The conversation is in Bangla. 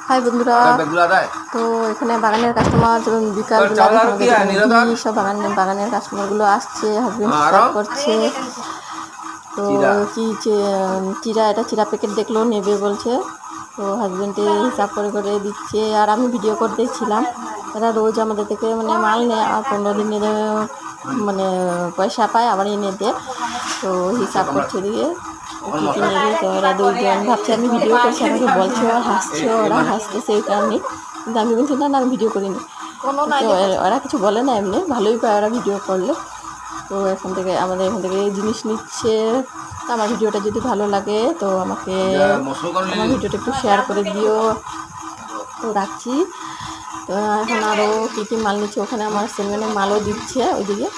হাই বন্ধুরা, তো এখানে বাগানের কাস্টমার বিকাল সব বাগানের কাস্টমারগুলো আসছে, হাজবেন্ড হিসাব করছে। তো কি চিরা, এটা চিরা প্যাকেট দেখলো, নেবে বলছে। তো হাজবেন্ডে হিসাব করে করে দিচ্ছে, আর আমি ভিডিও করতেছিলাম। এরা রোজ আমাদের থেকে মানে মাল নেয়, আর 15 দিনে মানে পয়সা পায়, আবার এনে দেয়। তো হিসাব করছে দিয়ে কী কী নেবে। তো ওরা দুইজন ভাবছে আমি ভিডিও করছি, আমাকে বলছে, আর হাসছে, ওরা হাসতেছে এই কারণে। কিন্তু আমি বলছি না আমি ভিডিও করিনি। তো ওরা কিছু বলে না, এমনি ভালোই পায় ওরা ভিডিও করলে। তো আমাদের এখান থেকে জিনিস নিচ্ছে। আমার ভিডিওটা যদি ভালো লাগে তো আমাকে আমার ভিডিওটা একটু শেয়ার করে দিও। তো রাখছি। তো এখন আরও কী কী মাল নিচ্ছে, ওখানে আমার সেলম্যানের মালও দিচ্ছে ওইদিকে।